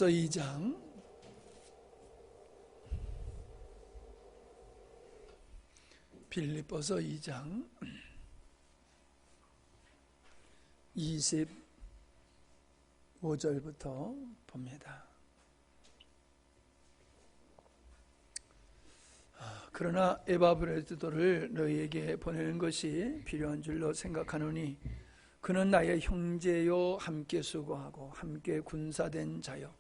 2장 25절부터 봅니다. 그러나 에바브레도를 너희에게 보내는 것이 필요한 줄로 생각하노니 그는 나의 형제요 함께 수고하고 함께 군사된 자요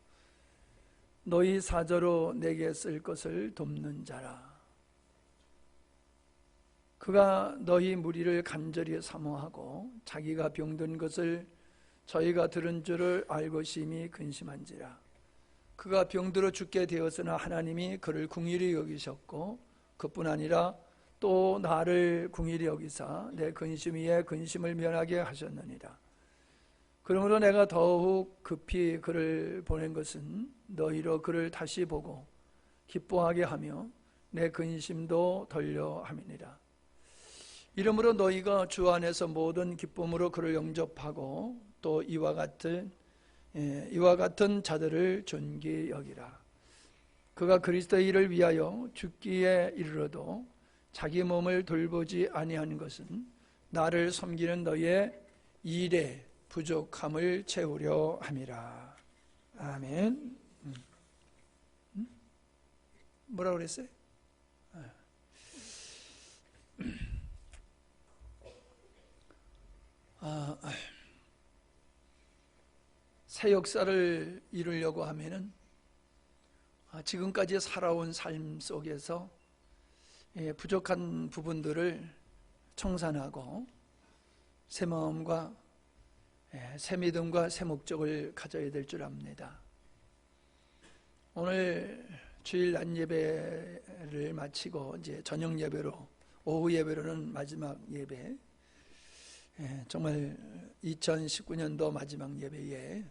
너희 사저로 내게 쓸 것을 돕는 자라. 그가 너희 무리를 간절히 사모하고 자기가 병든 것을 저희가 들은 줄을 알고 심히 근심한지라. 그가 병들어 죽게 되었으나 하나님이 그를 긍휼히 여기셨고 그뿐 아니라 또 나를 긍휼히 여기사 내 근심 위에 근심을 면하게 하셨느니라. 그러므로 내가 더욱 급히 그를 보낸 것은 너희로 그를 다시 보고 기뻐하게 하며 내 근심도 덜려 함이니라. 이러므로 너희가 주 안에서 모든 기쁨으로 그를 영접하고 또 이와 같은 자들을 존귀히 여기라. 그가 그리스도의 일을 위하여 죽기에 이르러도 자기 몸을 돌보지 아니한 것은 나를 섬기는 너희의 일의 부족함을 채우려 함이라. 아멘. 뭐라고 그랬어요? 새 역사를 이루려고 하면은 지금까지 살아온 삶 속에서 부족한 부분들을 청산하고 새 마음과 새 믿음과 새 목적을 가져야 될 줄 압니다. 오늘 주일 낮 예배를 마치고 이제 저녁 예배로 오후 예배로는 마지막 예배, 정말 2019년도 마지막 예배에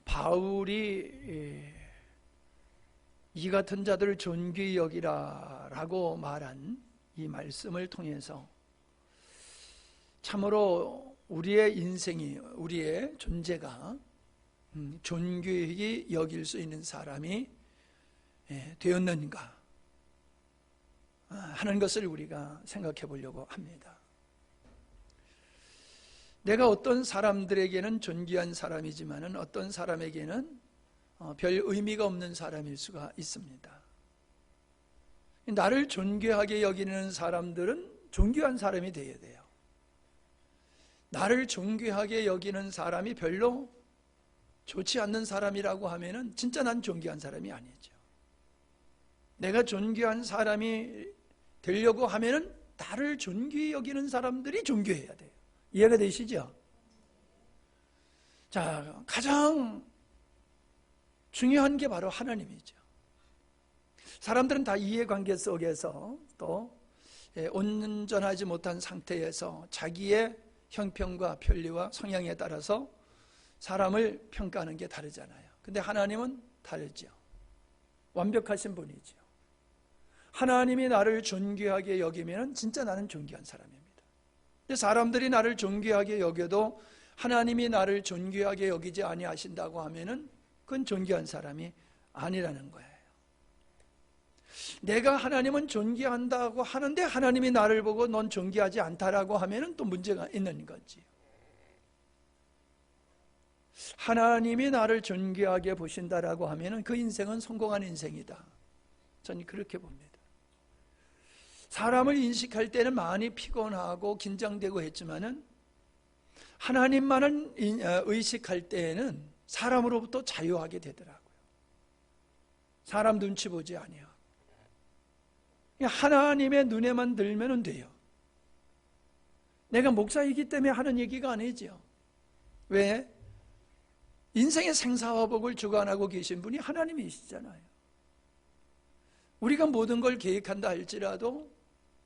바울이 이 같은 자들을 존귀히 여기라 라고 말한 이 말씀을 통해서 참으로 우리의 인생이, 우리의 존재가 존귀히 여길 수 있는 사람이 되었는가 하는 것을 우리가 생각해 보려고 합니다. 내가 어떤 사람들에게는 존귀한 사람이지만 어떤 사람에게는 별 의미가 없는 사람일 수가 있습니다. 나를 존귀하게 여기는 사람들은 존귀한 사람이 되어야 돼요. 나를 존귀하게 여기는 사람이 별로 좋지 않는 사람이라고 하면은 진짜 난 존귀한 사람이 아니죠. 내가 존귀한 사람이 되려고 하면은 나를 존귀히 여기는 사람들이 존귀해야 돼요. 이해가 되시죠? 자, 가장 중요한 게 바로 하나님이죠. 사람들은 다 이해관계 속에서 또 온전하지 못한 상태에서 자기의 형편과 편리와 성향에 따라서 사람을 평가하는 게 다르잖아요. 근데 하나님은 다르죠. 완벽하신 분이죠. 하나님이 나를 존귀하게 여기면 진짜 나는 존귀한 사람입니다. 사람들이 나를 존귀하게 여겨도 하나님이 나를 존귀하게 여기지 아니하신다고 하면은 그건 존귀한 사람이 아니라는 거예요. 내가 하나님은 존귀한다고 하는데 하나님이 나를 보고 넌 존귀하지 않다라고 하면은 또 문제가 있는 거지. 하나님이 나를 존귀하게 보신다라고 하면은 그 인생은 성공한 인생이다. 저는 그렇게 봅니다. 사람을 인식할 때는 많이 피곤하고 긴장되고 했지만은 하나님만을 의식할 때에는 사람으로부터 자유하게 되더라고요. 사람 눈치 보지 아니요. 하나님의 눈에만 들면 돼요. 내가 목사이기 때문에 하는 얘기가 아니죠. 왜? 인생의 생사화복을 주관하고 계신 분이 하나님이시잖아요. 우리가 모든 걸 계획한다 할지라도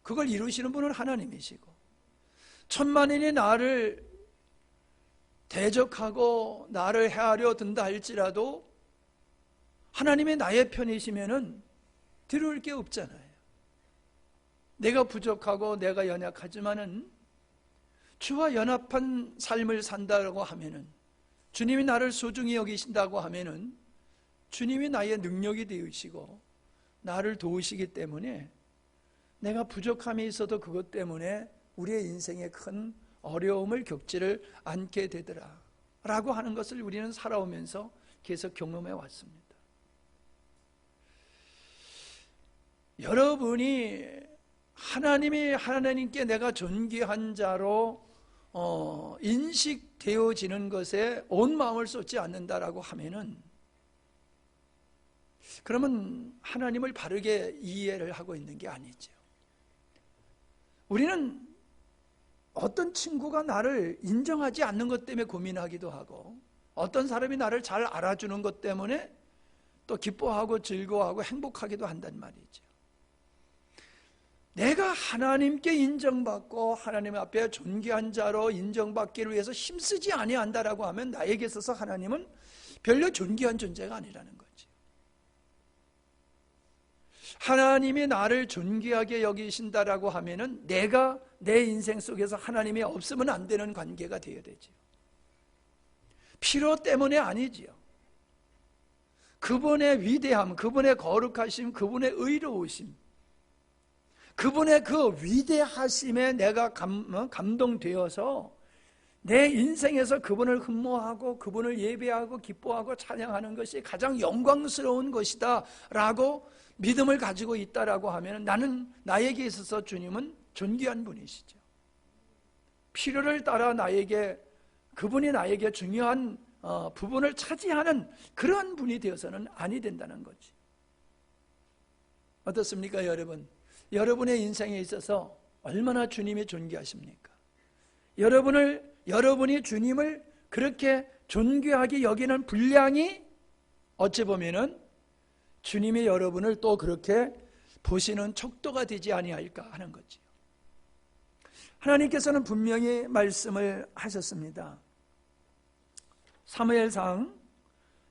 그걸 이루시는 분은 하나님이시고, 천만인이 나를 대적하고 나를 해하려 든다 할지라도 하나님이 나의 편이시면은 두려울 게 없잖아요. 내가 부족하고 내가 연약하지만은 주와 연합한 삶을 산다고 하면은 주님이 나를 소중히 여기신다고 하면은 주님이 나의 능력이 되시고 나를 도우시기 때문에 내가 부족함이 있어도 그것 때문에 우리의 인생에 큰 어려움을 겪지를 않게 되더라 라고 하는 것을 우리는 살아오면서 계속 경험해 왔습니다. 여러분이 하나님께 내가 존귀한 자로 인식되어지는 것에 온 마음을 쏟지 않는다라고 하면은, 그러면 하나님을 바르게 이해를 하고 있는 게 아니죠. 우리는 어떤 친구가 나를 인정하지 않는 것 때문에 고민하기도 하고, 어떤 사람이 나를 잘 알아주는 것 때문에 또 기뻐하고 즐거워하고 행복하기도 한단 말이죠. 내가 하나님께 인정받고 하나님 앞에 존귀한 자로 인정받기를 위해서 힘쓰지 아니한다라고 하면 나에게 있어서 하나님은 별로 존귀한 존재가 아니라는 거지. 하나님이 나를 존귀하게 여기신다라고 하면은 내가 내 인생 속에서 하나님이 없으면 안 되는 관계가 되어야 되죠. 필요 때문에 아니지요. 그분의 위대함, 그분의 거룩하심, 그분의 의로우심, 그분의 그 위대하심에 내가 감동되어서 내 인생에서 그분을 흠모하고 그분을 예배하고 기뻐하고 찬양하는 것이 가장 영광스러운 것이다 라고 믿음을 가지고 있다라고 하면 나에게 있어서 주님은 존귀한 분이시죠. 필요를 따라 그분이 나에게 중요한 부분을 차지하는 그런 분이 되어서는 아니 된다는 거지. 어떻습니까, 여러분? 여러분의 인생에 있어서 얼마나 주님이 존귀하십니까? 여러분이 주님을 그렇게 존귀하게 여기는 분량이 어찌 보면은 주님이 여러분을 또 그렇게 보시는 척도가 되지 아니할까 하는 거지. 하나님께서는 분명히 말씀을 하셨습니다. 사무엘상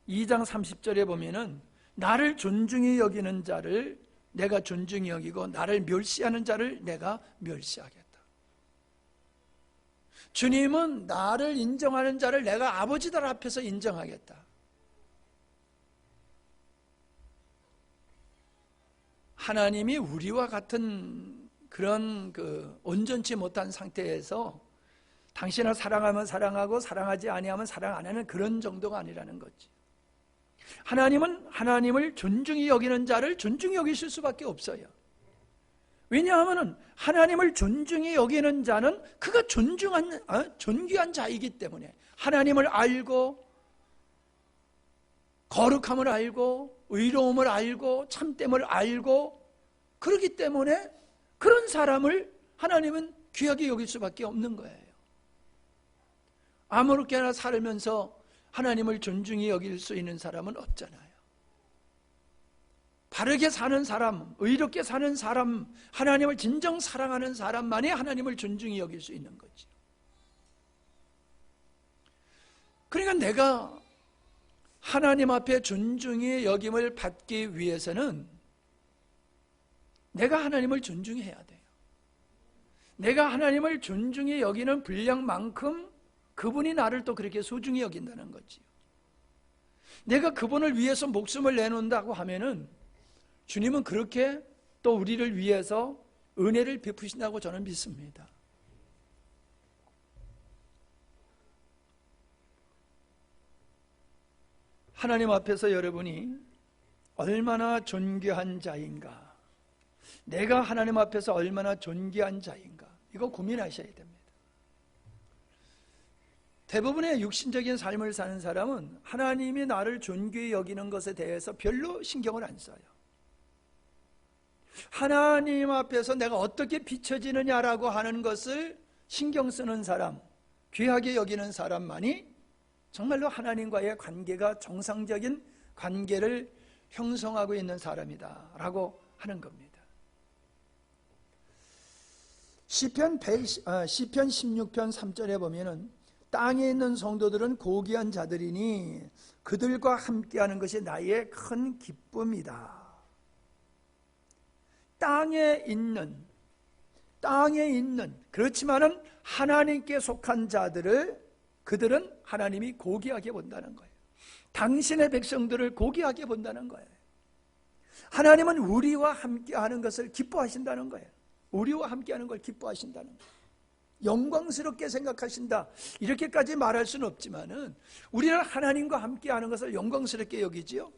2장 30절에 보면은 나를 존중히 여기는 자를 내가 존중히 여기고 나를 멸시하는 자를 내가 멸시하겠다. 주님은 나를 인정하는 자를 내가 아버지들 앞에서 인정하겠다. 하나님이 우리와 같은 그런 온전치 못한 상태에서 당신을 사랑하면 사랑하고 사랑하지 아니하면 사랑 안 하는 그런 정도가 아니라는 거지. 하나님은 하나님을 존중히 여기는 자를 존중히 여기실 수밖에 없어요. 왜냐하면 하나님을 존중히 여기는 자는 그가 존귀한 자이기 때문에 하나님을 알고 거룩함을 알고 의로움을 알고 참됨을 알고 그렇기 때문에 그런 사람을 하나님은 귀하게 여길 수밖에 없는 거예요. 아무렇게나 살면서 하나님을 존중히 여길 수 있는 사람은 없잖아요. 바르게 사는 사람, 의롭게 사는 사람, 하나님을 진정 사랑하는 사람만이 하나님을 존중히 여길 수 있는 거죠. 그러니까 내가 하나님 앞에 존중히 여김을 받기 위해서는 내가 하나님을 존중해야 돼요. 내가 하나님을 존중히 여기는 분량만큼 그분이 나를 또 그렇게 소중히 여긴다는 거지. 내가 그분을 위해서 목숨을 내놓는다고 하면은 주님은 그렇게 또 우리를 위해서 은혜를 베푸신다고 저는 믿습니다. 하나님 앞에서 여러분이 얼마나 존귀한 자인가, 내가 하나님 앞에서 얼마나 존귀한 자인가, 이거 고민하셔야 됩니다. 대부분의 육신적인 삶을 사는 사람은 하나님이 나를 존귀히 여기는 것에 대해서 별로 신경을 안 써요. 하나님 앞에서 내가 어떻게 비춰지느냐라고 하는 것을 신경 쓰는 사람, 귀하게 여기는 사람만이 정말로 하나님과의 관계가 정상적인 관계를 형성하고 있는 사람이다 라고 하는 겁니다. 시편 16편 3절에 보면은 땅에 있는 성도들은 고귀한 자들이니 그들과 함께하는 것이 나의 큰 기쁨이다. 땅에 있는 그렇지만은 하나님께 속한 자들을 그들은 하나님이 고귀하게 본다는 거예요. 당신의 백성들을 고귀하게 본다는 거예요. 하나님은 우리와 함께하는 것을 기뻐하신다는 거예요. 우리와 함께하는 걸 기뻐하신다는 거예요. 영광스럽게 생각하신다, 이렇게까지 말할 수는 없지만은 우리는 하나님과 함께하는 것을 영광스럽게 여기지요.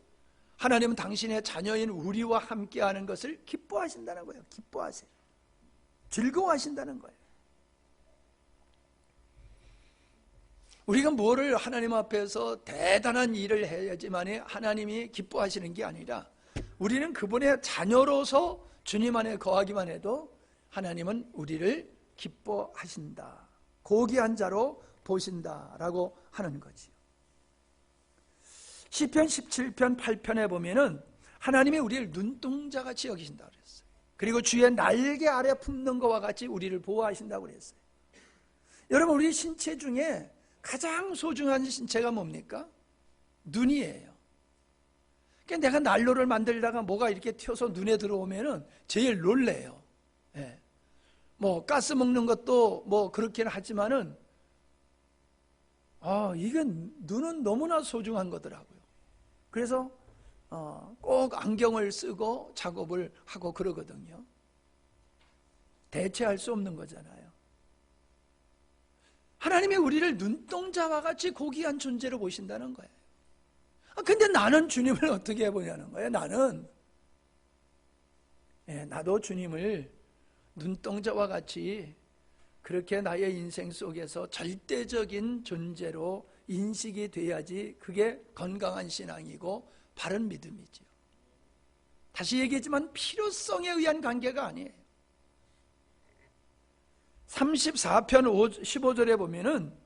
하나님은 당신의 자녀인 우리와 함께하는 것을 기뻐하신다는 거예요. 기뻐하세요. 즐거워하신다는 거예요. 우리가 뭐를 하나님 앞에서 대단한 일을 해야지만 하나님이 기뻐하시는 게 아니라, 우리는 그분의 자녀로서 주님 안에 거하기만 해도 하나님은 우리를 기뻐하신다, 고귀한 자로 보신다라고 하는 거지요. 시편 17편 8편에 보면은 하나님이 우리를 눈동자같이 여기신다 그랬어요. 그리고 주의 날개 아래 품는 것과 같이 우리를 보호하신다고 그랬어요. 여러분, 우리 신체 중에 가장 소중한 신체가 뭡니까? 눈이에요. 그러니까 내가 난로를 만들다가 뭐가 이렇게 튀어서 눈에 들어오면은 제일 놀래요. 예. 뭐 가스 먹는 것도 뭐 그렇게는 하지만은 이게 눈은 너무나 소중한 거더라고요. 그래서 꼭 안경을 쓰고 작업을 하고 그러거든요. 대체할 수 없는 거잖아요. 하나님이 우리를 눈동자와 같이 고귀한 존재로 보신다는 거예요. 근데 나는 주님을 어떻게 보냐는 거예요. 나도 주님을 눈동자와 같이 그렇게 나의 인생 속에서 절대적인 존재로 인식이 돼야지 그게 건강한 신앙이고 바른 믿음이죠. 다시 얘기했지만 필요성에 의한 관계가 아니에요. 34편 15절에 보면은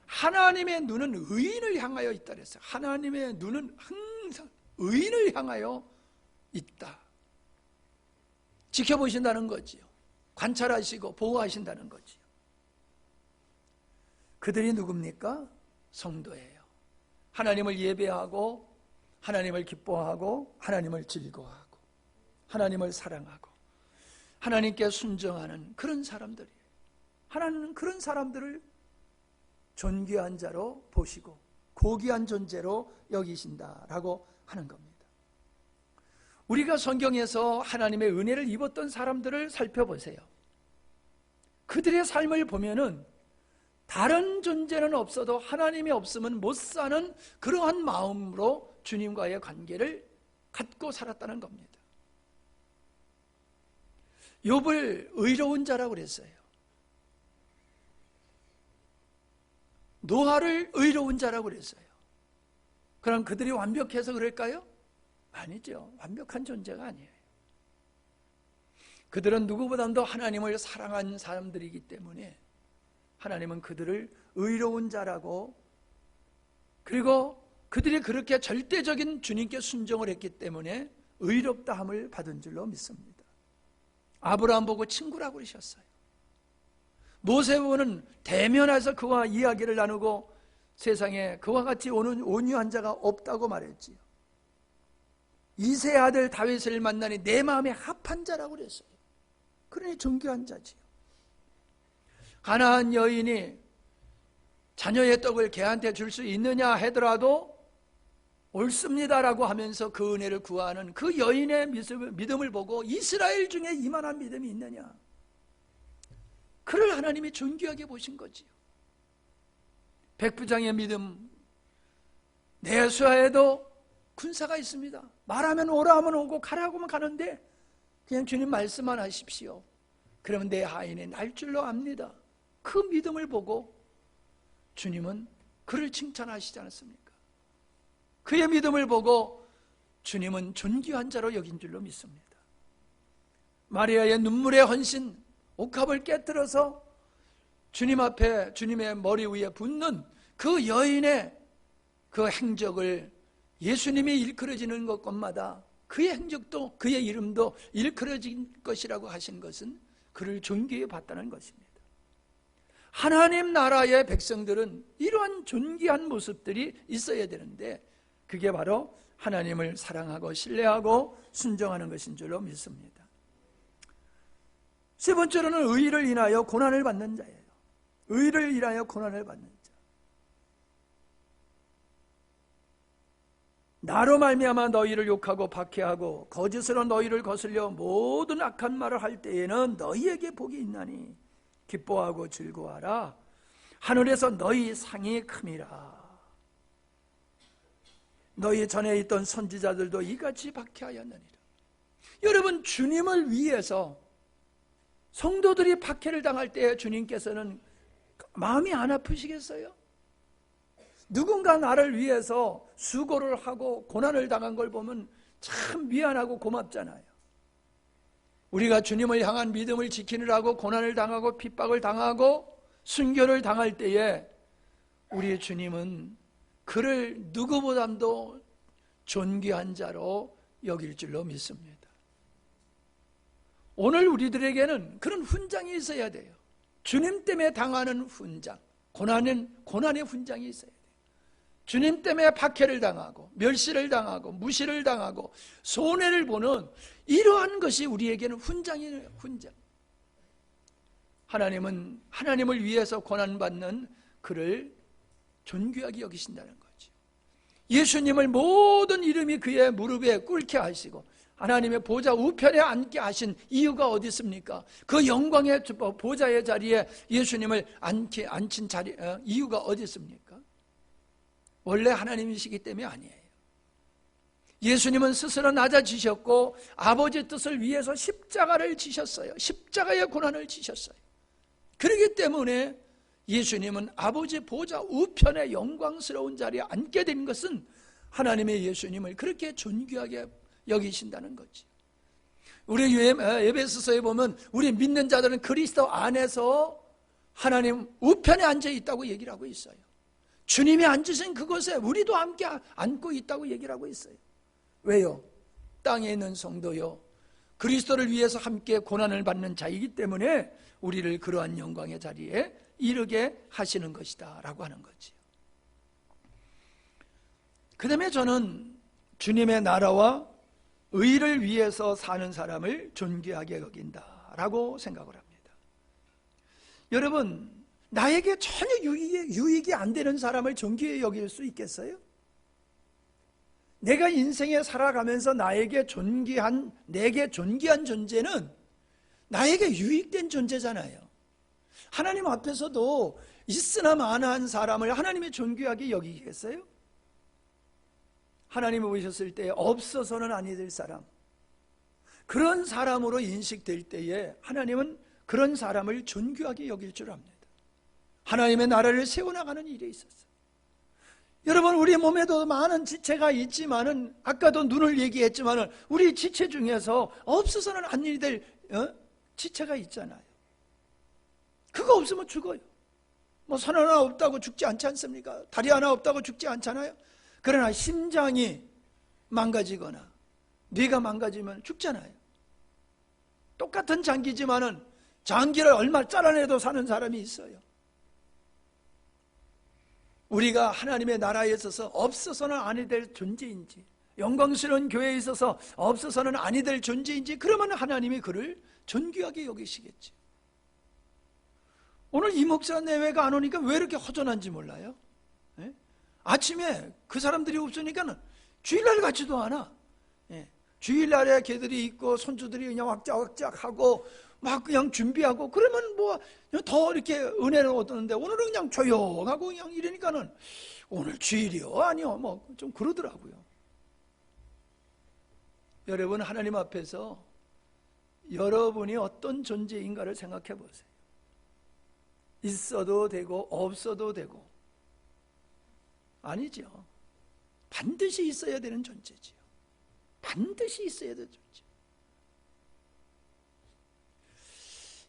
하나님의 눈은 의인을 향하여 있다 그랬어요. 하나님의 눈은 항상 의인을 향하여 있다. 지켜보신다는 거지요. 관찰하시고 보호하신다는 거지요. 그들이 누굽니까? 성도예요. 하나님을 예배하고 하나님을 기뻐하고 하나님을 즐거워하고 하나님을 사랑하고 하나님께 순종하는 그런 사람들이에요. 하나님은 그런 사람들을 존귀한 자로 보시고 고귀한 존재로 여기신다라고 하는 겁니다. 우리가 성경에서 하나님의 은혜를 입었던 사람들을 살펴보세요. 그들의 삶을 보면은 다른 존재는 없어도 하나님이 없으면 못 사는 그러한 마음으로 주님과의 관계를 갖고 살았다는 겁니다. 욥을 의로운 자라고 그랬어요. 노아를 의로운 자라고 그랬어요. 그럼 그들이 완벽해서 그럴까요? 아니죠. 완벽한 존재가 아니에요. 그들은 누구보다도 하나님을 사랑한 사람들이기 때문에 하나님은 그들을 의로운 자라고, 그리고 그들이 그렇게 절대적인 주님께 순종을 했기 때문에 의롭다함을 받은 줄로 믿습니다. 아브라함 보고 친구라고 그러셨어요. 모세보는 대면해서 그와 이야기를 나누고 세상에 그와 같이 오는 온유한 자가 없다고 말했지요. 이새의 아들 다윗을 만나니 내 마음에 합한 자라고 그랬어요. 그러니 존귀한 자지요. 가나안 여인이 자녀의 떡을 걔한테 줄 수 있느냐 하더라도 옳습니다라고 하면서 그 은혜를 구하는 그 여인의 믿음을 보고 이스라엘 중에 이만한 믿음이 있느냐, 그를 하나님이 존귀하게 보신 거지요. 백부장의 믿음, 내수하에도 군사가 있습니다. 말하면 오라 하면 오고 가라고 하면 가는데 그냥 주님 말씀만 하십시오. 그러면 내 하인이 날 줄로 압니다. 그 믿음을 보고 주님은 그를 칭찬하시지 않았습니까? 그의 믿음을 보고 주님은 존귀한 자로 여긴 줄로 믿습니다. 마리아의 눈물의 헌신, 옥합을 깨뜨려서 주님 앞에 주님의 머리 위에 붓는 그 여인의 그 행적을 예수님이 일컬어지는 것마다 그의 행적도 그의 이름도 일컬어진 것이라고 하신 것은 그를 존귀해 봤다는 것입니다. 하나님 나라의 백성들은 이러한 존귀한 모습들이 있어야 되는데 그게 바로 하나님을 사랑하고 신뢰하고 순종하는 것인 줄로 믿습니다. 세 번째로는 의를 인하여 고난을 받는 자예요. 의를 인하여 고난을 받는 자. 나로 말미암아 너희를 욕하고 박해하고 거짓으로 너희를 거슬려 모든 악한 말을 할 때에는 너희에게 복이 있나니 기뻐하고 즐거워하라. 하늘에서 너희 상이 큼이라. 너희 전에 있던 선지자들도 이같이 박해하였느니라. 여러분, 주님을 위해서 성도들이 박해를 당할 때 주님께서는 마음이 안 아프시겠어요? 누군가 나를 위해서 수고를 하고 고난을 당한 걸 보면 참 미안하고 고맙잖아요. 우리가 주님을 향한 믿음을 지키느라고 고난을 당하고 핍박을 당하고 순교를 당할 때에 우리 주님은 그를 누구보다도 존귀한 자로 여길 줄로 믿습니다. 오늘 우리들에게는 그런 훈장이 있어야 돼요. 주님 때문에 당하는 훈장, 고난의 훈장이 있어야 돼요. 주님 때문에 박해를 당하고 멸시를 당하고 무시를 당하고 손해를 보는 이러한 것이 우리에게는 훈장이에요. 훈장. 하나님은 하나님을 위해서 고난받는 그를 존귀하게 여기신다는 거죠. 예수님을 모든 이름이 그의 무릎에 꿇게 하시고 하나님의 보좌 우편에 앉게 하신 이유가 어디 있습니까? 그 영광의 보좌의 자리에 예수님을 앉힌 이유가 어디 있습니까? 원래 하나님이시기 때문에 아니에요. 예수님은 스스로 낮아지셨고 아버지의 뜻을 위해서 십자가를 지셨어요. 십자가의 고난을 지셨어요. 그렇기 때문에 예수님은 아버지 보좌 우편의 영광스러운 자리에 앉게 된 것은 하나님의 예수님을 그렇게 존귀하게 여기신다는 거지. 우리 에베소서에 보면 우리 믿는 자들은 그리스도 안에서 하나님 우편에 앉아 있다고 얘기를 하고 있어요. 주님이 앉으신 그곳에 우리도 함께 앉고 있다고 얘기를 하고 있어요. 왜요? 땅에 있는 성도요, 그리스도를 위해서 함께 고난을 받는 자이기 때문에 우리를 그러한 영광의 자리에 이르게 하시는 것이다 라고 하는 거지요. 그 다음에 저는 주님의 나라와 의를 위해서 사는 사람을 존귀하게 여긴다라고 생각을 합니다. 여러분, 나에게 전혀 유익이 안 되는 사람을 존귀히 여길 수 있겠어요? 내가 인생에 살아가면서 내게 존귀한 존재는 나에게 유익된 존재잖아요. 하나님 앞에서도 있으나 마나한 사람을 하나님이 존귀하게 여기겠어요? 하나님을 보셨을 때 없어서는 아니 될 사람, 그런 사람으로 인식될 때에 하나님은 그런 사람을 존귀하게 여길 줄 압니다. 하나님의 나라를 세워나가는 일에 있었어요. 여러분, 우리 몸에도 많은 지체가 있지만은, 아까도 눈을 얘기했지만은 우리 지체 중에서 없어서는 안 될 지체가 있잖아요. 그거 없으면 죽어요. 뭐 손 하나 없다고 죽지 않지 않습니까? 다리 하나 없다고 죽지 않잖아요. 그러나 심장이 망가지거나 뇌가 망가지면 죽잖아요. 똑같은 장기지만은 장기를 얼마 잘라내도 사는 사람이 있어요. 우리가 하나님의 나라에 있어서 없어서는 아니 될 존재인지, 영광스러운 교회에 있어서 없어서는 아니 될 존재인지, 그러면 하나님이 그를 존귀하게 여기시겠지. 오늘 이 목사 내외가 안 오니까 왜 이렇게 허전한지 몰라요? 네? 아침에 그 사람들이 없으니까 주일날 같지도 않아. 네. 주일날에 걔들이 있고 손주들이 그냥 왁짝왁짝하고 막 그냥 준비하고 그러면 뭐 더 이렇게 은혜를 얻었는데, 오늘은 그냥 조용하고 그냥 이러니까는 오늘 주일이요? 아니요. 뭐 좀 그러더라고요. 여러분, 하나님 앞에서 여러분이 어떤 존재인가를 생각해 보세요. 있어도 되고 없어도 되고 아니죠. 반드시 있어야 되는 존재지요. 반드시 있어야 되는 존재.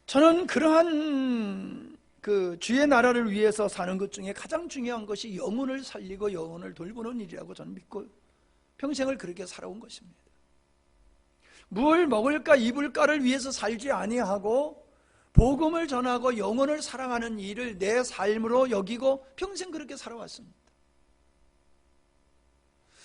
저는 그러한 그 주의 나라를 위해서 사는 것 중에 가장 중요한 것이 영혼을 살리고 영혼을 돌보는 일이라고 저는 믿고 평생을 그렇게 살아온 것입니다. 무엇을 먹을까 입을까를 위해서 살지 아니하고 복음을 전하고 영혼을 사랑하는 일을 내 삶으로 여기고 평생 그렇게 살아왔습니다.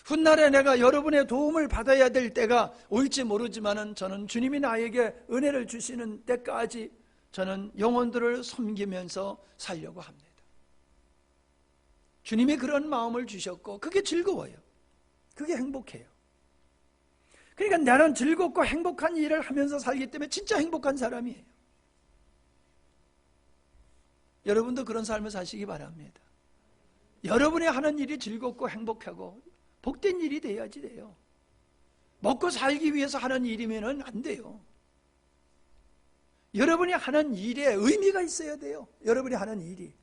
훗날에 내가 여러분의 도움을 받아야 될 때가 올지 모르지만은 저는 주님이 나에게 은혜를 주시는 때까지 저는 영혼들을 섬기면서 살려고 합니다. 주님이 그런 마음을 주셨고 그게 즐거워요. 그게 행복해요. 그러니까 나는 즐겁고 행복한 일을 하면서 살기 때문에 진짜 행복한 사람이에요. 여러분도 그런 삶을 사시기 바랍니다. 여러분이 하는 일이 즐겁고 행복하고 복된 일이 돼야지 돼요. 먹고 살기 위해서 하는 일이면 안 돼요. 여러분이 하는 일에 의미가 있어야 돼요. 여러분이 하는 일이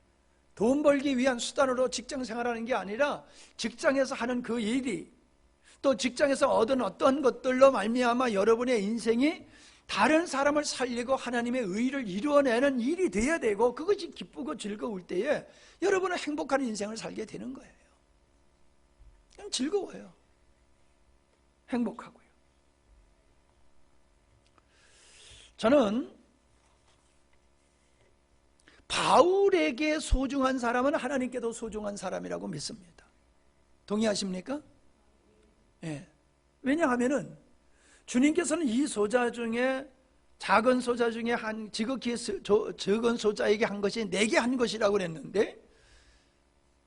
돈 벌기 위한 수단으로 직장 생활하는 게 아니라 직장에서 하는 그 일이 또 직장에서 얻은 어떤 것들로 말미암아 여러분의 인생이 다른 사람을 살리고 하나님의 의를 이루어내는 일이 돼야 되고, 그것이 기쁘고 즐거울 때에 여러분은 행복한 인생을 살게 되는 거예요. 그냥 즐거워요. 행복하고요. 저는 바울에게 소중한 사람은 하나님께도 소중한 사람이라고 믿습니다. 동의하십니까? 예. 왜냐하면은 주님께서는 이 소자 중에, 작은 소자 중에 지극히 적은 소자에게 한 것이 내게 한 것이라고 그랬는데,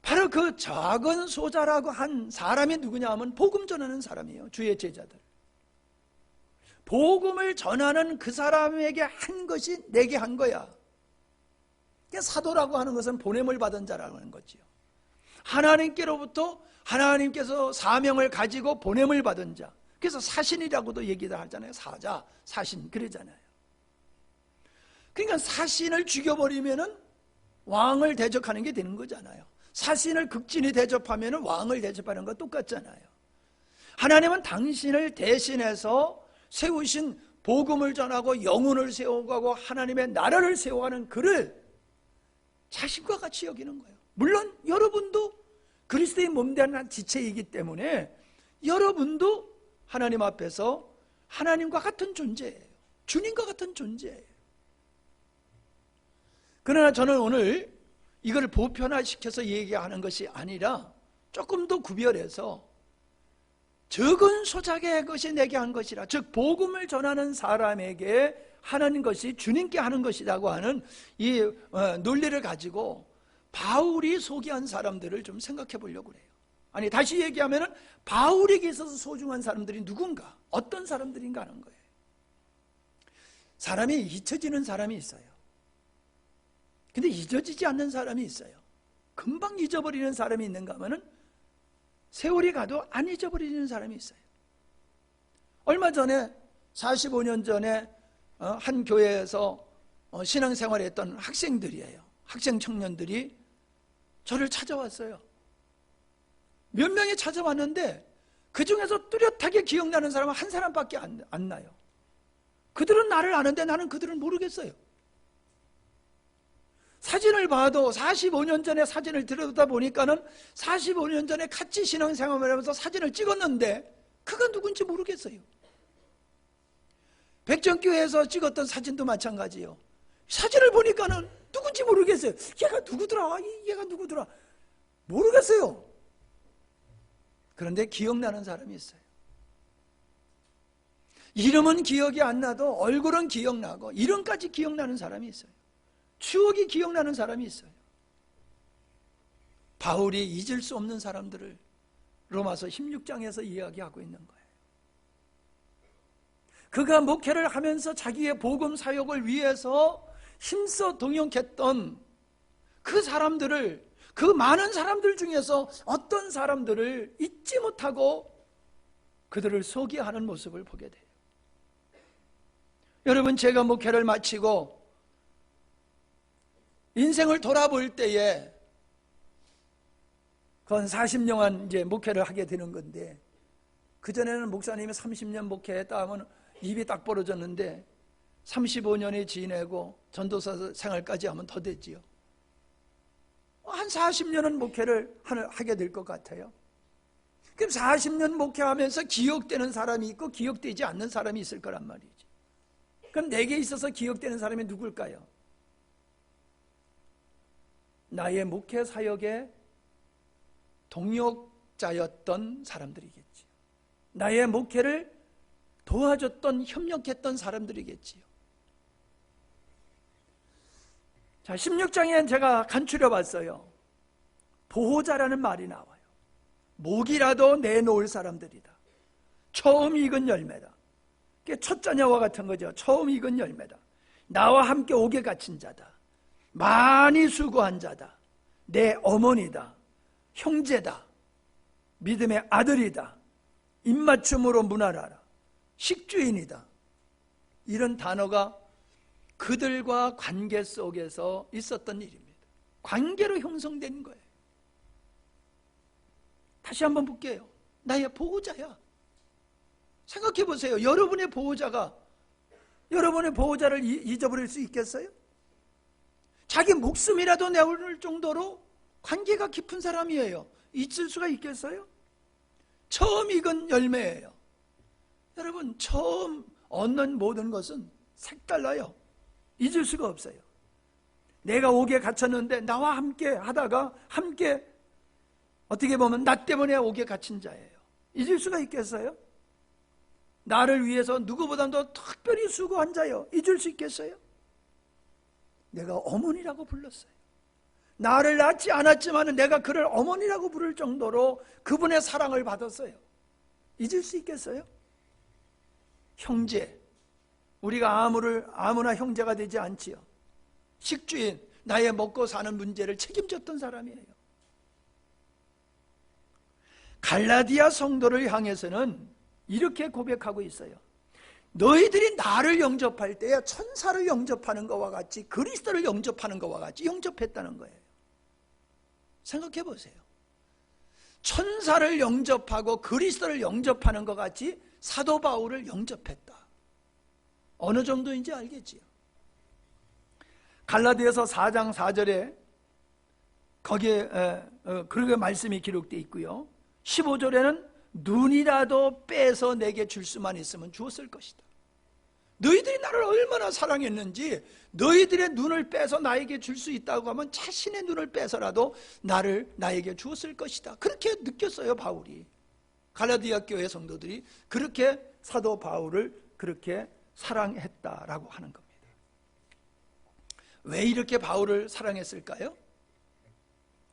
바로 그 작은 소자라고 한 사람이 누구냐 하면 복음 전하는 사람이에요. 주의 제자들. 복음을 전하는 그 사람에게 한 것이 내게 한 거야. 사도라고 하는 것은 보냄을 받은 자라고 하는 거지요. 하나님께로부터 하나님께서 사명을 가지고 보냄을 받은 자. 그래서 사신이라고도 얘기를 하잖아요. 사자, 사신 그러잖아요. 그러니까 사신을 죽여버리면은 왕을 대적하는 게 되는 거잖아요. 사신을 극진히 대접하면은 왕을 대접하는 거 똑같잖아요. 하나님은 당신을 대신해서 세우신 복음을 전하고 영혼을 세워가고 하나님의 나라를 세워가는 그를 자신과 같이 여기는 거예요. 물론 여러분도 그리스도의 몸된 한 지체이기 때문에 여러분도 하나님 앞에서 하나님과 같은 존재예요. 주님과 같은 존재예요. 그러나 저는 오늘 이걸 보편화시켜서 얘기하는 것이 아니라 조금 더 구별해서 적은 소작의 것이 내게 한 것이라, 즉 복음을 전하는 사람에게 하는 것이 주님께 하는 것이라고 하는 이 논리를 가지고 바울이 소개한 사람들을 좀 생각해 보려고 그래요. 아니, 다시 얘기하면 바울에게 있어서 소중한 사람들이 누군가, 어떤 사람들인가 하는 거예요. 사람이 잊혀지는 사람이 있어요. 근데 잊어지지 않는 사람이 있어요. 금방 잊어버리는 사람이 있는가 하면은 세월이 가도 안 잊어버리는 사람이 있어요. 얼마 전에 45년 전에 한 교회에서 신앙생활을 했던 학생들이에요. 학생 청년들이 저를 찾아왔어요. 몇 명이 찾아왔는데 그 중에서 뚜렷하게 기억나는 사람은 한 사람밖에 안 나요. 그들은 나를 아는데 나는 그들은 모르겠어요. 사진을 봐도 45년 전에 사진을 들여다 보니까는 45년 전에 같이 신앙생활을 하면서 사진을 찍었는데 그가 누군지 모르겠어요. 백정교회에서 찍었던 사진도 마찬가지예요. 사진을 보니까는 누군지 모르겠어요. 얘가 누구더라? 얘가 누구더라? 모르겠어요. 그런데 기억나는 사람이 있어요. 이름은 기억이 안 나도 얼굴은 기억나고 이름까지 기억나는 사람이 있어요. 추억이 기억나는 사람이 있어요. 바울이 잊을 수 없는 사람들을 로마서 16장에서 이야기하고 있는 거예요. 그가 목회를 하면서 자기의 복음 사역을 위해서 힘써 동역했던 그 사람들을, 그 많은 사람들 중에서 어떤 사람들을 잊지 못하고 그들을 소개하는 모습을 보게 돼요. 여러분, 제가 목회를 마치고 인생을 돌아볼 때에 그건 40년간 이제 목회를 하게 되는 건데, 그전에는 목사님이 30년 목회했다 하면 입이 딱 벌어졌는데 35년이 지내고 전도사 생활까지 하면 더 됐지요. 한 40년은 목회를 하게 될 것 같아요. 그럼 40년 목회하면서 기억되는 사람이 있고 기억되지 않는 사람이 있을 거란 말이죠. 그럼 내게 있어서 기억되는 사람이 누굴까요? 나의 목회 사역의 동역자였던 사람들이겠지요. 나의 목회를 도와줬던, 협력했던 사람들이겠지요. 자, 16장에 제가 간추려 봤어요. 보호자라는 말이 나와요. 목이라도 내놓을 사람들이다. 처음 익은 열매다. 첫 자녀와 같은 거죠. 처음 익은 열매다. 나와 함께 옥에 갇힌 자다. 많이 수고한 자다. 내 어머니다. 형제다. 믿음의 아들이다. 입맞춤으로 문활하라. 식주인이다. 이런 단어가 그들과 관계 속에서 있었던 일입니다. 관계로 형성된 거예요. 다시 한번 볼게요. 나의 보호자야. 생각해 보세요. 여러분의 보호자가 여러분의 보호자를 잊어버릴 수 있겠어요? 자기 목숨이라도 내올 정도로 관계가 깊은 사람이에요. 잊을 수가 있겠어요? 처음 익은 열매예요. 여러분, 처음 얻는 모든 것은 색달라요. 잊을 수가 없어요. 내가 옥에 갇혔는데 나와 함께 하다가 함께 어떻게 보면 나 때문에 옥에 갇힌 자예요. 잊을 수가 있겠어요? 나를 위해서 누구보다도 특별히 수고한 자요. 잊을 수 있겠어요? 내가 어머니라고 불렀어요. 나를 낳지 않았지만 내가 그를 어머니라고 부를 정도로 그분의 사랑을 받았어요. 잊을 수 있겠어요? 형제, 우리가 아무나 형제가 되지 않지요. 식주인, 나의 먹고 사는 문제를 책임졌던 사람이에요. 갈라디아 성도를 향해서는 이렇게 고백하고 있어요. 너희들이 나를 영접할 때에 천사를 영접하는 것과 같이 그리스도를 영접하는 것과 같이 영접했다는 거예요. 생각해 보세요. 천사를 영접하고 그리스도를 영접하는 것 같이 사도 바울을 영접했다. 어느 정도인지 알겠지요? 갈라디아서 4장 4절에 거기에 그렇게 말씀이 기록되어 있고요. 15절에는 눈이라도 빼서 내게 줄 수만 있으면 주었을 것이다. 너희들이 나를 얼마나 사랑했는지 너희들의 눈을 빼서 나에게 줄 수 있다고 하면 자신의 눈을 빼서라도 나에게 주었을 것이다. 그렇게 느꼈어요, 바울이. 갈라디아 교회 성도들이 그렇게 사도 바울을 그렇게 사랑했다라고 하는 겁니다. 왜 이렇게 바울을 사랑했을까요?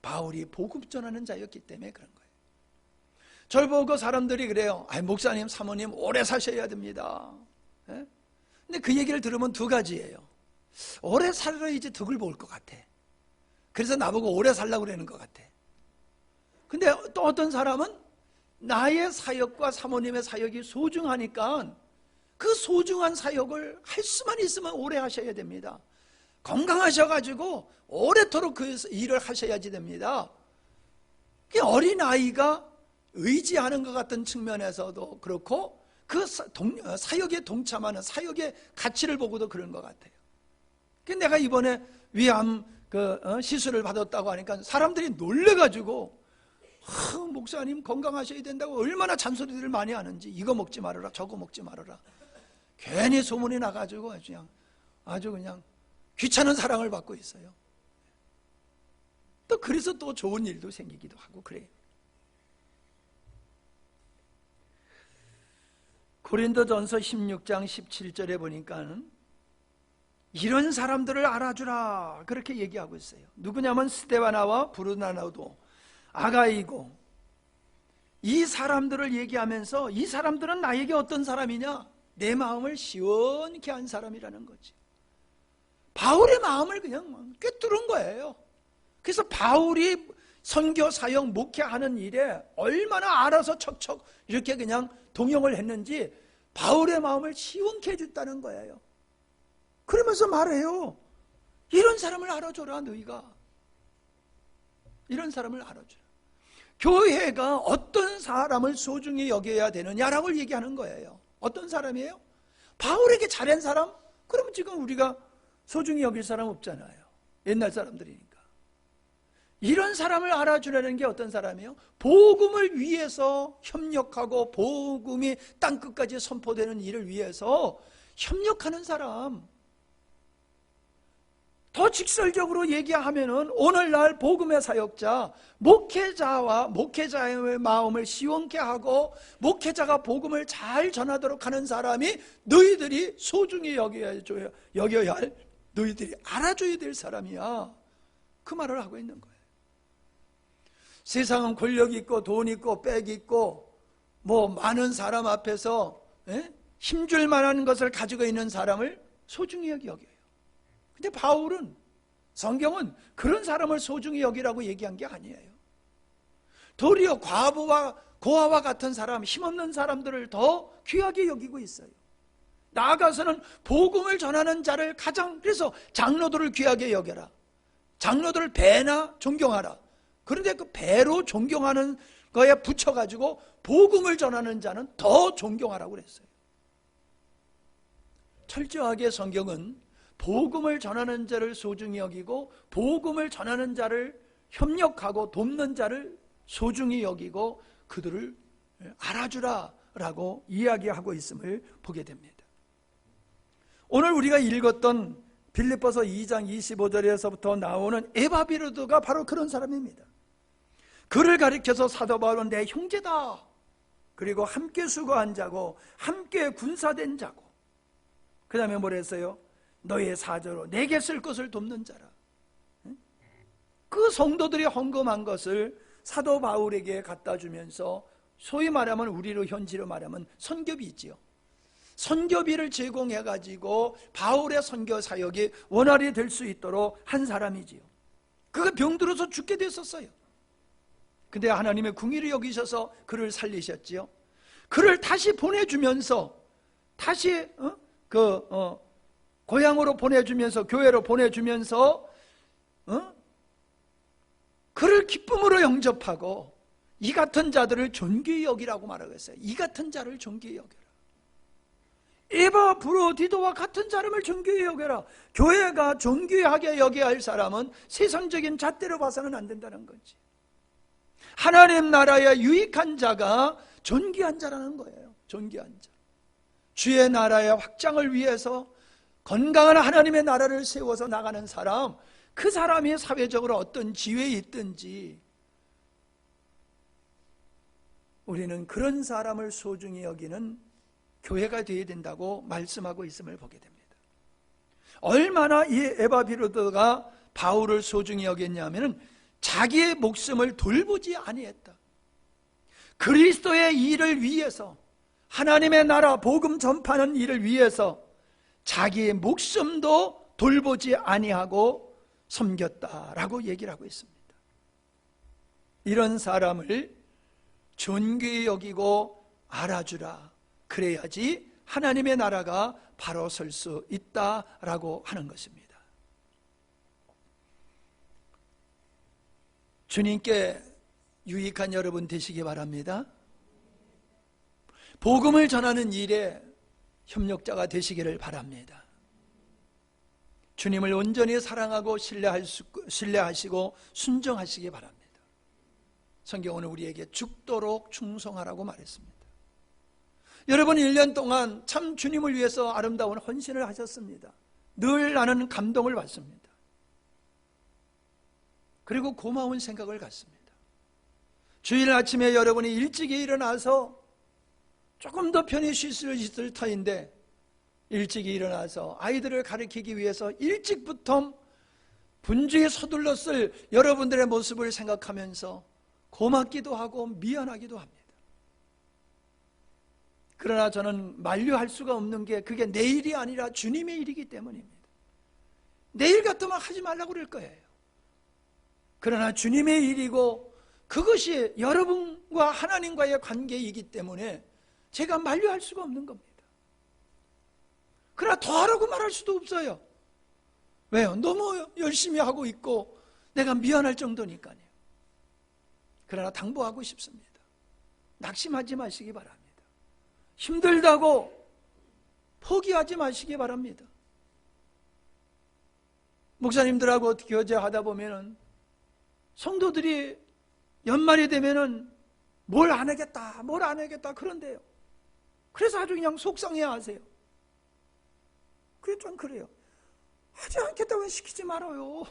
바울이 복음 전하는 자였기 때문에 그런 거예요. 절 보고 사람들이 그래요. 목사님, 사모님 오래 사셔야 됩니다. 예? 근데 그 얘기를 들으면 두 가지예요. 오래 살아야지 덕을 볼 것 같아. 그래서 나보고 오래 살라고 그러는 것 같아. 근데 또 어떤 사람은 나의 사역과 사모님의 사역이 소중하니까 그 소중한 사역을 할 수만 있으면 오래 하셔야 됩니다. 건강하셔가지고 오래도록 그 일을 하셔야지 됩니다. 어린아이가 의지하는 것 같은 측면에서도 그렇고 그 사역에 동참하는 사역의 가치를 보고도 그런 것 같아요. 내가 이번에 위암 시술을 받았다고 하니까 사람들이 놀래가지고 목사님 건강하셔야 된다고 얼마나 잔소리들을 많이 하는지 이거 먹지 말아라 저거 먹지 말아라 괜히 소문이 나가지고 아주 그냥 귀찮은 사랑을 받고 있어요. 또 그래서 또 좋은 일도 생기기도 하고 그래요. 고린도전서 16장 17절에 보니까 이런 사람들을 알아주라 그렇게 얘기하고 있어요. 누구냐면 스데바나와 브루나나도 아가이고 이 사람들을 얘기하면서 이 사람들은 나에게 어떤 사람이냐? 내 마음을 시원케 한 사람이라는 거지. 바울의 마음을 그냥 꿰뚫은 거예요. 그래서 바울이 선교 사역 목회하는 일에 얼마나 알아서 척척 이렇게 그냥 동용을 했는지 바울의 마음을 시원케 해줬다는 거예요. 그러면서 말해요. 이런 사람을 알아줘라 너희가. 이런 사람을 알아줘라. 교회가 어떤 사람을 소중히 여겨야 되느냐라고 얘기하는 거예요. 어떤 사람이에요? 바울에게 잘한 사람? 그러면 지금 우리가 소중히 여길 사람 없잖아요. 옛날 사람들이니까. 이런 사람을 알아주려는 게 어떤 사람이에요? 복음을 위해서 협력하고 복음이 땅끝까지 선포되는 일을 위해서 협력하는 사람. 더 직설적으로 얘기하면은 오늘날 복음의 사역자, 목회자의 마음을 시원케 하고 목회자가 복음을 잘 전하도록 하는 사람이 너희들이 소중히 여겨야 할, 너희들이 알아줘야 될 사람이야. 그 말을 하고 있는 거예요. 세상은 권력 있고 돈 있고 빽 있고 뭐 많은 사람 앞에서 힘줄 만한 것을 가지고 있는 사람을 소중히 여겨요. 근데 바울은, 성경은 그런 사람을 소중히 여기라고 얘기한 게 아니에요. 도리어 과부와 고아와 같은 사람, 힘없는 사람들을 더 귀하게 여기고 있어요. 나아가서는 복음을 전하는 자를 가장, 그래서 장로들을 귀하게 여겨라. 장로들을 배나 존경하라. 그런데 그 배로 존경하는 거에 붙여가지고 복음을 전하는 자는 더 존경하라고 그랬어요. 철저하게 성경은 복음을 전하는 자를 소중히 여기고 복음을 전하는 자를 협력하고 돕는 자를 소중히 여기고 그들을 알아주라라고 이야기하고 있음을 보게 됩니다. 오늘 우리가 읽었던 빌립보서 2장 25절에서부터 나오는 에바비로드가 바로 그런 사람입니다. 그를 가리켜서 사도 바울은 내 형제다. 그리고 함께 수고한 자고 함께 군사된 자고, 그 다음에 뭐라 했어요? 너의 사저로 내게 쓸 것을 돕는 자라. 그 성도들이 헌금한 것을 사도 바울에게 갖다 주면서, 소위 말하면 우리로 현지로 말하면 선교비 있지요. 선교비를 제공해 가지고 바울의 선교 사역이 원활히 될 수 있도록 한 사람이지요. 그가 병들어서 죽게 됐었어요. 근데 하나님의 궁의를 여기셔서 그를 살리셨지요. 그를 다시 보내주면서, 다시 고향으로 보내주면서, 교회로 보내주면서 그를 기쁨으로 영접하고 이 같은 자들을 존귀히 여기라고 말하고 있어요. 이 같은 자를 존귀히 여겨라. 에바브로디도와 같은 사람을 존귀히 여겨라. 교회가 존귀하게 여겨야 할 사람은 세상적인 잣대로 봐서는 안 된다는 거지. 하나님 나라의 유익한 자가 존귀한 자라는 거예요. 존귀한 자. 주의 나라의 확장을 위해서 건강한 하나님의 나라를 세워서 나가는 사람, 그 사람이 사회적으로 어떤 지위에 있든지 우리는 그런 사람을 소중히 여기는 교회가 되어야 된다고 말씀하고 있음을 보게 됩니다. 얼마나 이 에바비로드가 바울을 소중히 여겼냐면 자기의 목숨을 돌보지 아니했다. 그리스도의 일을 위해서, 하나님의 나라 복음 전파하는 일을 위해서 자기의 목숨도 돌보지 아니하고 섬겼다라고 얘기를 하고 있습니다. 이런 사람을 존귀히 여기고 알아주라. 그래야지 하나님의 나라가 바로 설 수 있다라고 하는 것입니다. 주님께 유익한 여러분 되시기 바랍니다. 복음을 전하는 일에 협력자가 되시기를 바랍니다. 주님을 온전히 사랑하고 신뢰하시고 순종하시기 바랍니다. 성경은 우리에게 죽도록 충성하라고 말했습니다. 여러분 1년 동안 참 주님을 위해서 아름다운 헌신을 하셨습니다. 늘 나는 감동을 받습니다. 그리고 고마운 생각을 갖습니다. 주일 아침에 여러분이 일찍이 일어나서 조금 더 편히 쉴 수 있을 터인데 일찍이 일어나서 아이들을 가르치기 위해서 일찍부터 분주히 서둘러 쓸 여러분들의 모습을 생각하면서 고맙기도 하고 미안하기도 합니다. 그러나 저는 만류할 수가 없는 게 그게 내 일이 아니라 주님의 일이기 때문입니다. 내일 같으면 하지 말라고 그럴 거예요. 그러나 주님의 일이고 그것이 여러분과 하나님과의 관계이기 때문에 제가 만류할 수가 없는 겁니다. 그러나 더 하라고 말할 수도 없어요. 왜요? 너무 열심히 하고 있고 내가 미안할 정도니까요. 그러나 당부하고 싶습니다. 낙심하지 마시기 바랍니다. 힘들다고 포기하지 마시기 바랍니다. 목사님들하고 교제하다 보면은 성도들이 연말이 되면은 뭘 안 하겠다 그런데요. 그래서 아주 그냥 속상해 하세요. 그래 좀 그래요. 하지 않겠다고 시키지 말아요.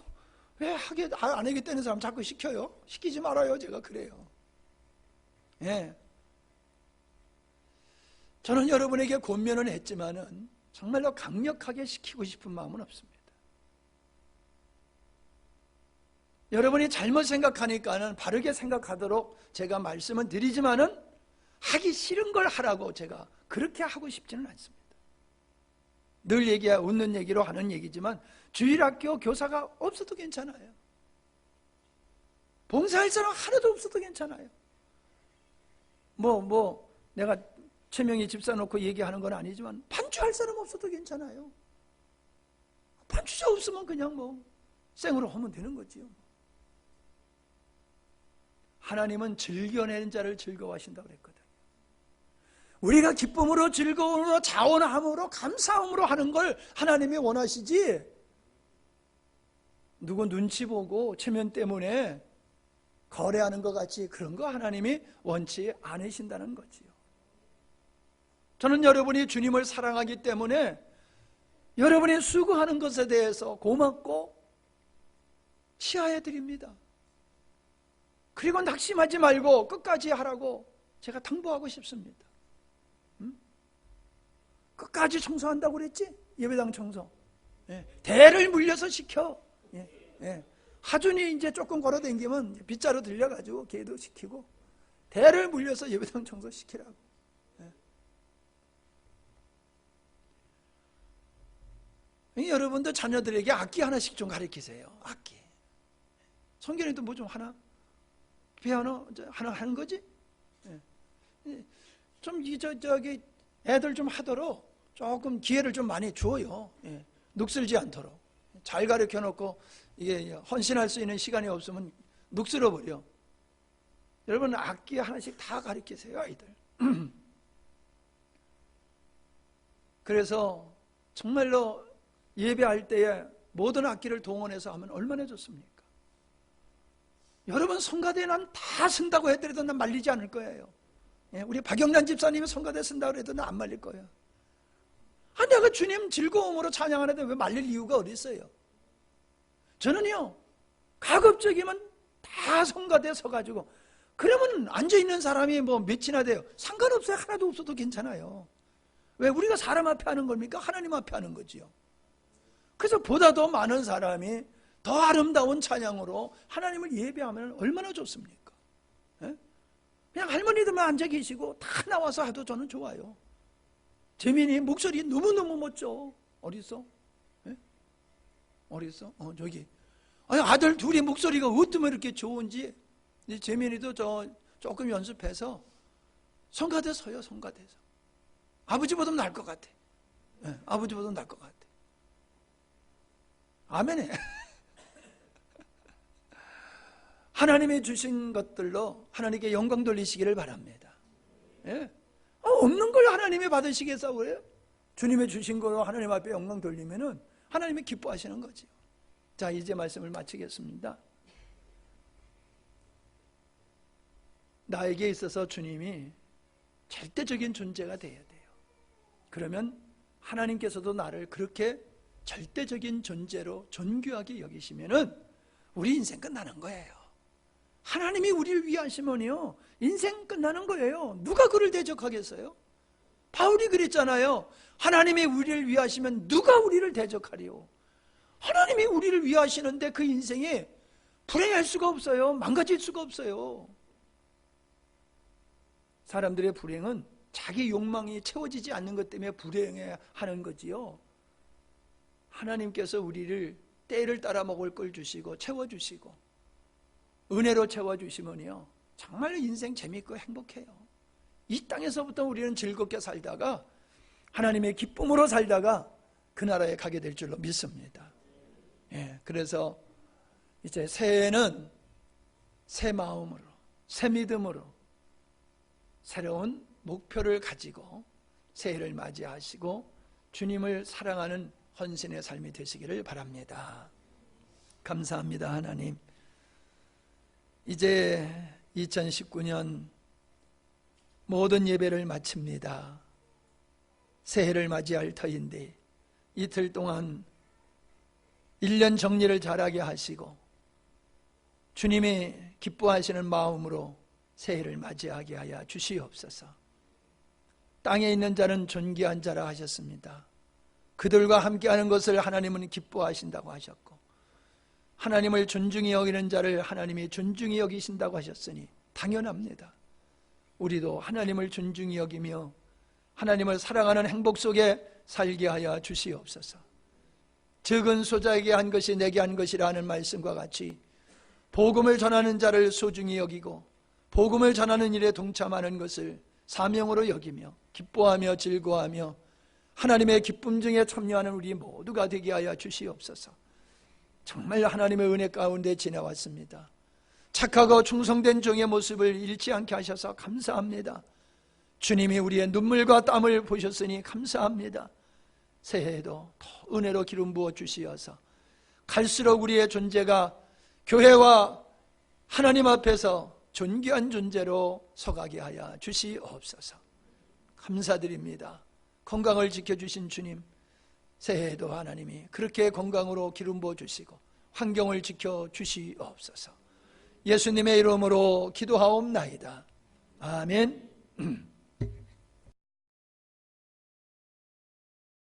왜 안 하겠다는 사람 자꾸 시켜요? 시키지 말아요. 제가 그래요. 예. 저는 여러분에게 권면은 했지만은 정말로 강력하게 시키고 싶은 마음은 없습니다. 여러분이 잘못 생각하니까는 바르게 생각하도록 제가 말씀은 드리지만은 하기 싫은 걸 하라고 제가 그렇게 하고 싶지는 않습니다. 늘 웃는 얘기로 하는 얘기지만 주일학교 교사가 없어도 괜찮아요. 봉사할 사람 하나도 없어도 괜찮아요. 내가 최명희 집사 놓고 얘기하는 건 아니지만 반주할 사람 없어도 괜찮아요. 반주자 없으면 그냥 생으로 하면 되는 거지요. 하나님은 즐겨내는 자를 즐거워하신다고 그랬거든. 우리가 기쁨으로 즐거움으로 자원함으로 감사함으로 하는 걸 하나님이 원하시지, 누구 눈치 보고 체면 때문에 거래하는 것 같이 그런 거 하나님이 원치 않으신다는 거지요. 저는 여러분이 주님을 사랑하기 때문에 여러분이 수고하는 것에 대해서 고맙고 치하해 드립니다. 그리고 낙심하지 말고 끝까지 하라고 제가 당부하고 싶습니다. 끝까지 청소한다고 그랬지? 예배당 청소. 대를 물려서 시켜. 하준이 이제 조금 걸어다니면 빗자루 들려가지고 걔도 시키고 대를 물려서 예배당 청소 시키라고. 여러분도 자녀들에게 악기 하나씩 좀 가르치세요. 악기. 성경에도 뭐 좀 하나? 피아노 하나 하는 거지? 좀 저기 애들 좀 하도록 조금 기회를 좀 많이 줘요. 눅슬지 않도록. 잘 가르쳐 놓고 이게 헌신할 수 있는 시간이 없으면 눅슬어 버려. 여러분 악기 하나씩 다 가르치세요, 아이들. 그래서 정말로 예배할 때에 모든 악기를 동원해서 하면 얼마나 좋습니까? 여러분 성가대 난 다 쓴다고 해도 난 말리지 않을 거예요. 우리 박영란 집사님이 성가대 쓴다고 해도 난 안 말릴 거예요. 내가 주님 즐거움으로 찬양하는데 왜 말릴 이유가 어디 있어요? 저는요, 가급적이면 다 성가대 서가지고, 그러면 앉아있는 사람이 몇이나 돼요. 상관없어요. 하나도 없어도 괜찮아요. 왜? 우리가 사람 앞에 하는 겁니까? 하나님 앞에 하는 거지요. 그래서 보다 더 많은 사람이 더 아름다운 찬양으로 하나님을 예배하면 얼마나 좋습니까? 그냥 할머니들만 앉아 계시고 다 나와서 해도 저는 좋아요. 재민이 목소리 너무너무 멋져. 어디 있어? 어디 있어? 저기. 아들 둘이 목소리가 어쩌면 이렇게 좋은지. 재민이도 조금 연습해서 성가대 서요. 성가대서. 아버지보다 나을 것 같아. 아버지보다 나을 것 같아. 아멘에. 하나님이 주신 것들로 하나님께 영광 돌리시기를 바랍니다. 없는 걸 하나님이 받으시겠어 그래요? 주님이 주신 거로 하나님 앞에 영광 돌리면은 하나님이 기뻐하시는 거죠. 자, 이제 말씀을 마치겠습니다. 나에게 있어서 주님이 절대적인 존재가 되어야 돼요. 그러면 하나님께서도 나를 그렇게 절대적인 존재로 존귀하게 여기시면은 우리 인생 끝나는 거예요. 하나님이 우리를 위하시면요, 인생 끝나는 거예요. 누가 그를 대적하겠어요? 바울이 그랬잖아요. 하나님이 우리를 위하시면 누가 우리를 대적하리요? 하나님이 우리를 위하시는데 그 인생이 불행할 수가 없어요. 망가질 수가 없어요. 사람들의 불행은 자기 욕망이 채워지지 않는 것 때문에 불행해하는 거지요. 하나님께서 우리를 때를 따라 먹을 걸 주시고 채워주시고 은혜로 채워주시면요, 정말 인생 재밌고 행복해요. 이 땅에서부터 우리는 즐겁게 살다가 하나님의 기쁨으로 살다가 그 나라에 가게 될 줄로 믿습니다. 그래서 이제 새해는 새 마음으로, 새 믿음으로 새로운 목표를 가지고 새해를 맞이하시고 주님을 사랑하는 헌신의 삶이 되시기를 바랍니다. 감사합니다. 하나님, 이제 2019년 모든 예배를 마칩니다. 새해를 맞이할 터인데 이틀 동안 1년 정리를 잘하게 하시고 주님이 기뻐하시는 마음으로 새해를 맞이하게 하여 주시옵소서. 땅에 있는 자는 존귀한 자라 하셨습니다. 그들과 함께하는 것을 하나님은 기뻐하신다고 하셨고 하나님을 존중히 여기는 자를 하나님이 존중히 여기신다고 하셨으니 당연합니다. 우리도 하나님을 존중히 여기며 하나님을 사랑하는 행복 속에 살게 하여 주시옵소서. 적은 소자에게 한 것이 내게 한 것이라는 말씀과 같이 복음을 전하는 자를 소중히 여기고 복음을 전하는 일에 동참하는 것을 사명으로 여기며 기뻐하며 즐거워하며 하나님의 기쁨 중에 참여하는 우리 모두가 되게 하여 주시옵소서. 정말 하나님의 은혜 가운데 지내왔습니다. 착하고 충성된 종의 모습을 잃지 않게 하셔서 감사합니다. 주님이 우리의 눈물과 땀을 보셨으니 감사합니다. 새해에도 더 은혜로 기름 부어 주시어서 갈수록 우리의 존재가 교회와 하나님 앞에서 존귀한 존재로 서가게 하여 주시옵소서. 감사드립니다. 건강을 지켜주신 주님, 새해에도 하나님이 그렇게 건강으로 기름 부어 주시고 환경을 지켜주시옵소서. 예수님의 이름으로 기도하옵나이다. 아멘.